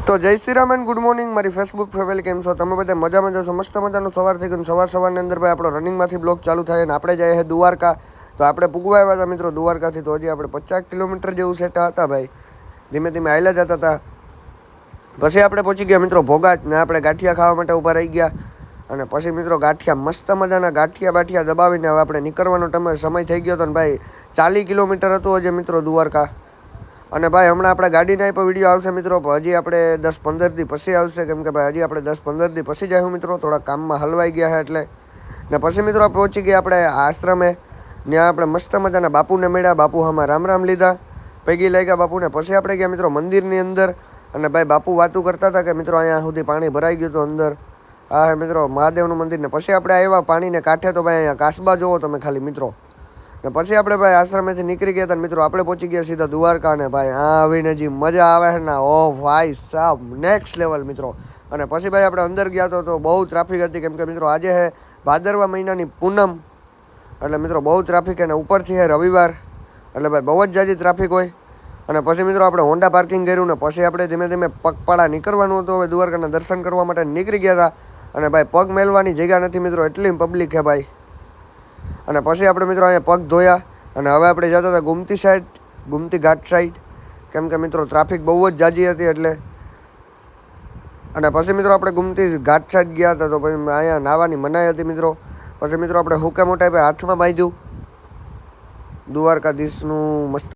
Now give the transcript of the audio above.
તો જય Shri Ram and good morning મારી ફેસબુક ફેમિલી, કેમ છો તમે બધા? મજામાં જશો? મસ્ત મજાનું સવાર થઈ ગયું. સવારની અંદર ભાઈ આપણો રનિંગમાંથી બ્લોગ ચાલુ થાય અને આપણે જઈએ છીએ દ્વારકા. તો આપણે પૂગવા આવ્યા હતા મિત્રો દ્વારકાથી. તો હજી આપણે 50 કિલોમીટર જેવું સેટા હતા ભાઈ, ધીમે ધીમે હાલ્યા જતા હતા. પછી આપણે પહોંચી ગયા મિત્રો ભોગાત ને આપણે ગાંઠિયા ખાવા માટે ઊભા રહી ગયા. અને પછી મિત્રો ગાંઠિયા મસ્ત મજાના ગાંઠિયા દબાવીને હવે આપણે નીકળવાનો સમય થઈ ગયો હતો ને ભાઈ 40 કિલોમીટર હતું હજી મિત્રો દ્વારકા. અને ભાઈ હમણાં આપણે ગાડીના પર વિડીયો આવશે મિત્રો, હજી આપણે 10-15 દી પછી આવશે, કેમ કે ભાઈ હજી આપણે 10-15 દી પછી જઈશું મિત્રો, થોડા કામમાં હલવાઈ ગયા છે એટલે. ને પછી મિત્રો પહોંચી ગયા આપણે આશ્રમે. ત્યાં આપણે મસ્ત મજાના બાપુને મળ્યા, બાપુ આમાં રામ લીધા, પૈકી લઈ ગયા બાપુને. પછી આપણે ગયા મિત્રો મંદિરની અંદર અને ભાઈ બાપુ વાતું કરતા હતા કે મિત્રો અહીંયા સુધી પાણી ભરાઈ ગયું હતું અંદર. આ હે મિત્રો મહાદેવનું મંદિર. ને પછી આપણે આવ્યા પાણીને કાંઠે, તો ભાઈ અહીંયા કાસબા જોવો તમે ખાલી મિત્રો. ને પછી આપણે ભાઈ આશ્રમેથી નીકળી ગયા હતા મિત્રો, આપણે પહોંચી ગયા સીધા દ્વારકા. ને ભાઈ આ આવીને જે મજા આવે છે ને, ઓ ભાઈ સાહેબ નેક્સ્ટ લેવલ મિત્રો. અને પછી ભાઈ આપણે અંદર ગયા તો બહુ ટ્રાફિક હતી, કેમ કે મિત્રો આજે છે ભાદરવા મહિનાની પૂનમ, એટલે મિત્રો બહુ ટ્રાફિક. અને ઉપરથી છે રવિવાર, એટલે ભાઈ બહુ જ જાજી ટ્રાફિક હોય. અને પછી મિત્રો આપણે હોન્ડા પાર્કિંગ કર્યું ને પછી આપણે ધીમે ધીમે પગપાળા નીકળવાનું હતું હવે દ્વારકાના દર્શન કરવા માટે નીકળી ગયા હતા. અને ભાઈ પગ મેલવાની જગ્યા નથી મિત્રો, એટલી પબ્લિક છે ભાઈ. અને પછી આપણે મિત્રો અહીંયા પગ ધોયા અને હવે આપણે જતા હતા ગુમતી સાઈડ, ગુમતી ઘાટ સાઈડ, કેમ કે મિત્રો ટ્રાફિક બહુ જ જાજી હતી એટલે. અને પછી મિત્રો આપણે ગુમતી ઘાટ સાઈડ ગયા હતા, તો પછી અહીંયા નાહવાની મનાઈ હતી મિત્રો. પછી મિત્રો આપણે હુકા મોટા હાથમાં બાંધ્યું દ્વારકાધીશનું મસ્ત